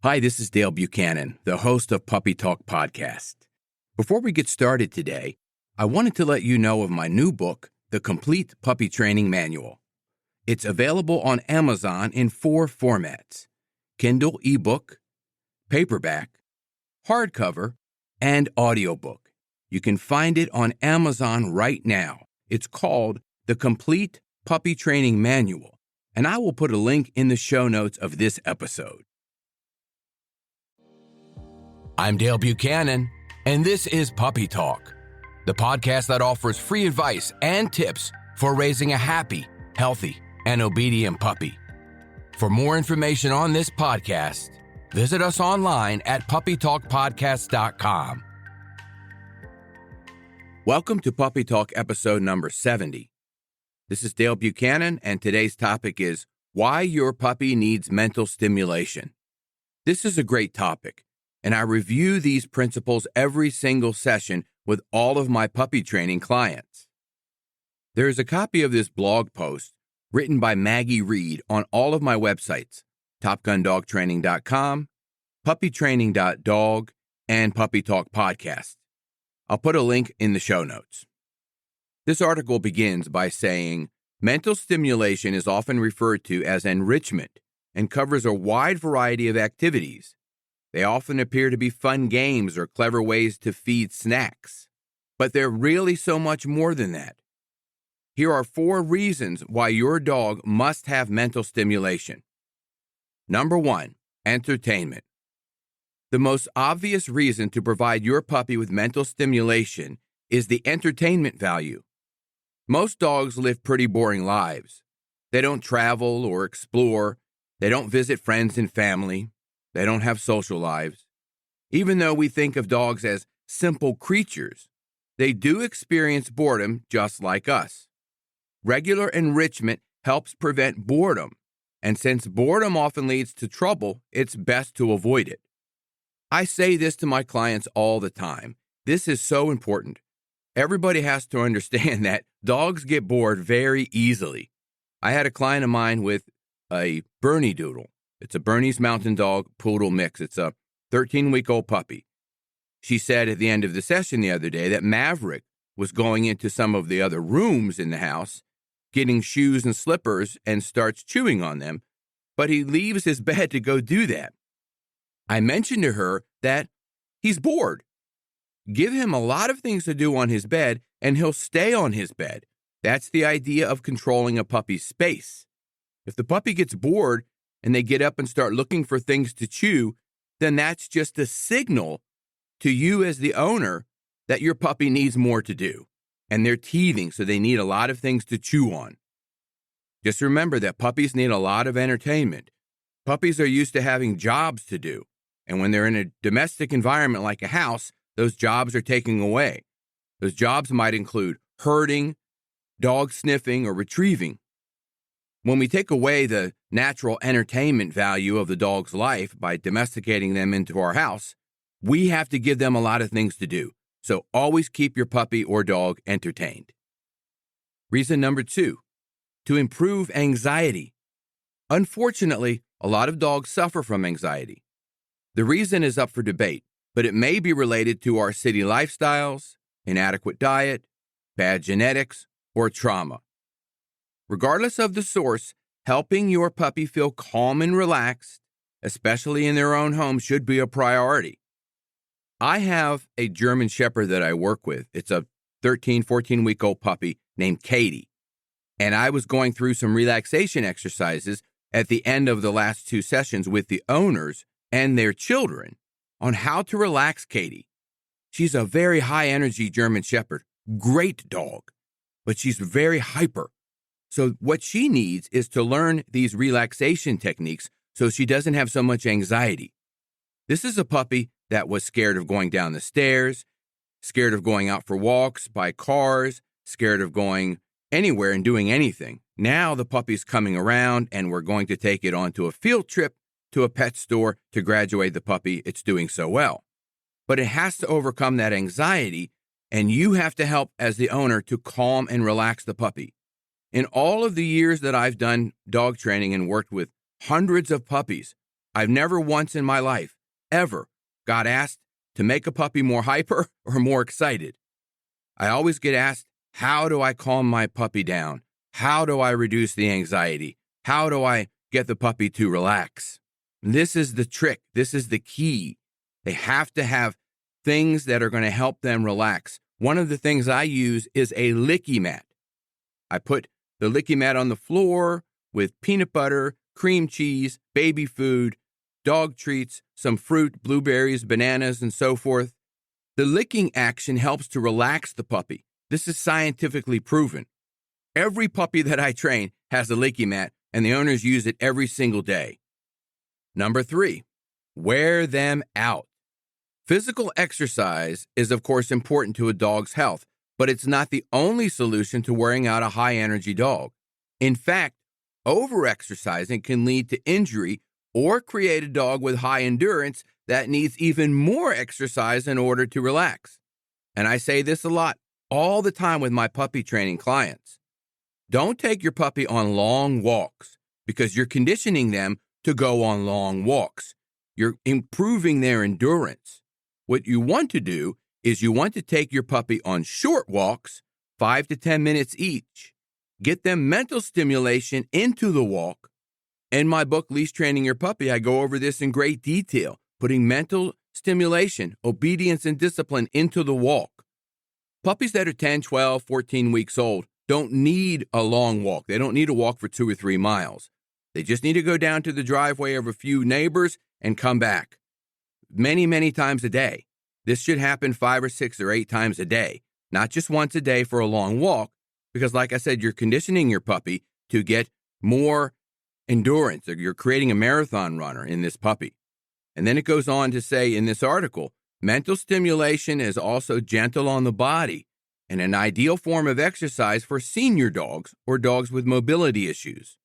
Hi, this is Dale Buchanan, the host of Puppy Talk Podcast. Before we get started today, I wanted to let you know of my new book, The Complete Puppy Training Manual. It's available on Amazon in 4 formats: Kindle ebook, paperback, hardcover, and audiobook. You can find it on Amazon right now. It's called The Complete Puppy Training Manual, and I will put a link in the show notes of this episode. I'm Dale Buchanan, and this is Puppy Talk, the podcast that offers free advice and tips for raising a happy, healthy, and obedient puppy. For more information on this podcast, visit us online at puppytalkpodcast.com. Welcome to Puppy Talk episode number 70. This is Dale Buchanan, and today's topic is why your puppy needs mental stimulation. This is a great topic, and I review these principles every single session with all of my puppy training clients. There is a copy of this blog post written by Maggie Reed on all of my websites, TopGunDogTraining.com, PuppyTraining.dog, and Puppy Talk Podcast. I'll put a link in the show notes. This article begins by saying, mental stimulation is often referred to as enrichment and covers a wide variety of activities. They often appear to be fun games or clever ways to feed snacks, but they're really so much more than that. Here are 4 reasons why your dog must have mental stimulation. Number 1, entertainment. The most obvious reason to provide your puppy with mental stimulation is the entertainment value. Most dogs live pretty boring lives. They don't travel or explore. They don't visit friends and family. They don't have social lives. Even though we think of dogs as simple creatures, they do experience boredom just like us. Regular enrichment helps prevent boredom, and since boredom often leads to trouble, it's best to avoid it. I say this to my clients all the time. This is so important. Everybody has to understand that dogs get bored very easily. I had a client of mine with a Bernedoodle. It's a Bernese Mountain Dog Poodle mix. It's a 13-week-old puppy. She said at the end of the session the other day that Maverick was going into some of the other rooms in the house, getting shoes and slippers, and starts chewing on them, but he leaves his bed to go do that. I mentioned to her that he's bored. Give him a lot of things to do on his bed, and he'll stay on his bed. That's the idea of controlling a puppy's space. If the puppy gets bored and they get up and start looking for things to chew, then that's just a signal to you as the owner that your puppy needs more to do. And they're teething, so they need a lot of things to chew on. Just remember that puppies need a lot of entertainment. Puppies are used to having jobs to do. And when they're in a domestic environment like a house, those jobs are taken away. Those jobs might include herding, dog sniffing, or retrieving. When we take away the natural entertainment value of the dog's life by domesticating them into our house, we have to give them a lot of things to do. So always keep your puppy or dog entertained. Reason number 2, to improve anxiety. Unfortunately, a lot of dogs suffer from anxiety. The reason is up for debate, but it may be related to our city lifestyles, inadequate diet, bad genetics, or trauma. Regardless of the source, helping your puppy feel calm and relaxed, especially in their own home, should be a priority. I have a German Shepherd that I work with. It's a 14-week-old puppy named Katie. And I was going through some relaxation exercises at the end of the last 2 sessions with the owners and their children on how to relax Katie. She's a very high-energy German Shepherd, great dog, but she's very hyper. So what she needs is to learn these relaxation techniques so she doesn't have so much anxiety. This is a puppy that was scared of going down the stairs, scared of going out for walks by cars, scared of going anywhere and doing anything. Now the puppy's coming around, and we're going to take it onto a field trip to a pet store to graduate the puppy. It's doing so well. But it has to overcome that anxiety, and you have to help as the owner to calm and relax the puppy. In all of the years that I've done dog training and worked with hundreds of puppies, I've never once in my life ever got asked to make a puppy more hyper or more excited. I always get asked, how do I calm my puppy down? How do I reduce the anxiety? How do I get the puppy to relax? This is the trick. This is the key. They have to have things that are going to help them relax. One of the things I use is a licky mat. I put the licky mat on the floor with peanut butter, cream cheese, baby food, dog treats, some fruit, blueberries, bananas, and so forth. The licking action helps to relax the puppy. This is scientifically proven. Every puppy that I train has a licky mat, and the owners use it every single day. Number 3, wear them out. Physical exercise is, of course, important to a dog's health, but it's not the only solution to wearing out a high-energy dog. In fact, over-exercising can lead to injury or create a dog with high endurance that needs even more exercise in order to relax. And I say this a lot, all the time with my puppy training clients. Don't take your puppy on long walks because you're conditioning them to go on long walks. You're improving their endurance. What you want to do is you want to take your puppy on short walks, 5 to 10 minutes each. Get them mental stimulation into the walk. In my book, Leash Training Your Puppy, I go over this in great detail, putting mental stimulation, obedience, and discipline into the walk. Puppies that are 10, 12, 14 weeks old don't need a long walk. They don't need to walk for 2 or 3 miles. They just need to go down to the driveway of a few neighbors and come back. Many, many times a day. This should happen 5 or 6 or 8 times a day, not just once a day for a long walk, because like I said, you're conditioning your puppy to get more endurance, or you're creating a marathon runner in this puppy. And then it goes on to say in this article, mental stimulation is also gentle on the body and an ideal form of exercise for senior dogs or dogs with mobility issues.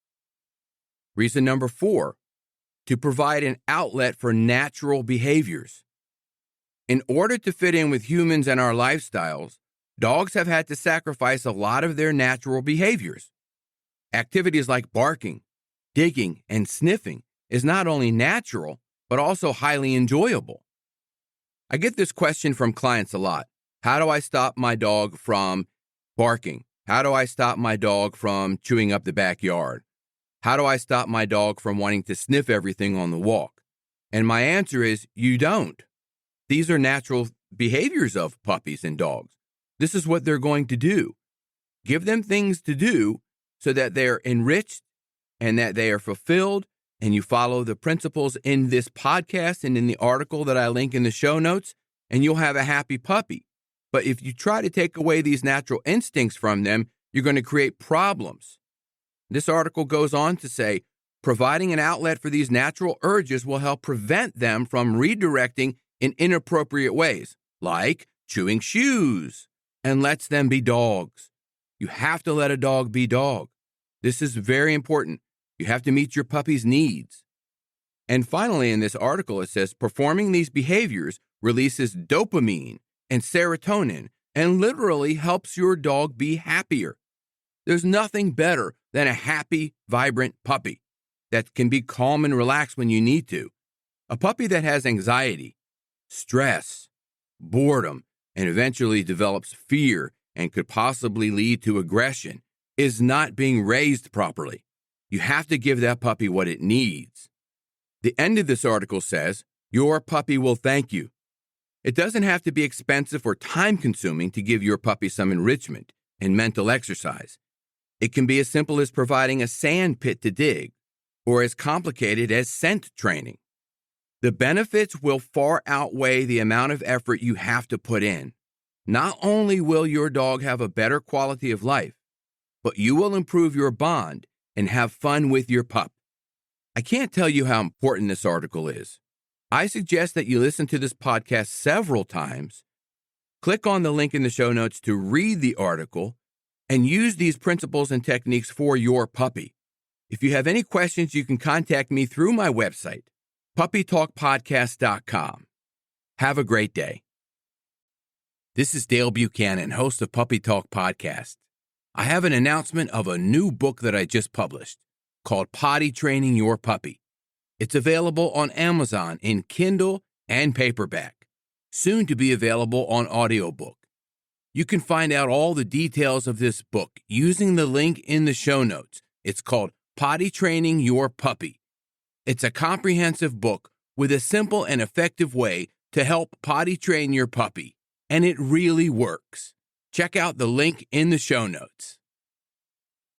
Reason number 4, to provide an outlet for natural behaviors. In order to fit in with humans and our lifestyles, dogs have had to sacrifice a lot of their natural behaviors. Activities like barking, digging, and sniffing is not only natural, but also highly enjoyable. I get this question from clients a lot. How do I stop my dog from barking? How do I stop my dog from chewing up the backyard? How do I stop my dog from wanting to sniff everything on the walk? And my answer is, you don't. These are natural behaviors of puppies and dogs. This is what they're going to do. Give them things to do so that they're enriched and that they are fulfilled, and you follow the principles in this podcast and in the article that I link in the show notes, and you'll have a happy puppy. But if you try to take away these natural instincts from them, you're going to create problems. This article goes on to say, providing an outlet for these natural urges will help prevent them from redirecting in inappropriate ways, like chewing shoes, and lets them be dogs. You have to let a dog be dog. This is very important. You have to meet your puppy's needs. And finally, in this article, it says, performing these behaviors releases dopamine and serotonin and literally helps your dog be happier. There's nothing better than a happy, vibrant puppy that can be calm and relaxed when you need to. A puppy that has anxiety, stress, boredom, and eventually develops fear and could possibly lead to aggression is not being raised properly. You have to give that puppy what it needs. The end of this article says, your puppy will thank you. It doesn't have to be expensive or time-consuming to give your puppy some enrichment and mental exercise. It can be as simple as providing a sand pit to dig, or as complicated as scent training. The benefits will far outweigh the amount of effort you have to put in. Not only will your dog have a better quality of life, but you will improve your bond and have fun with your pup. I can't tell you how important this article is. I suggest that you listen to this podcast several times. Click on the link in the show notes to read the article and use these principles and techniques for your puppy. If you have any questions, you can contact me through my website, puppytalkpodcast.com. Have a great day. This is Dale Buchanan, host of Puppy Talk Podcast. I have an announcement of a new book that I just published called Potty Training Your Puppy. It's available on Amazon in Kindle and paperback, soon to be available on audiobook. You can find out all the details of this book using the link in the show notes. It's called Potty Training Your Puppy. It's a comprehensive book with a simple and effective way to help potty train your puppy, and it really works. Check out the link in the show notes.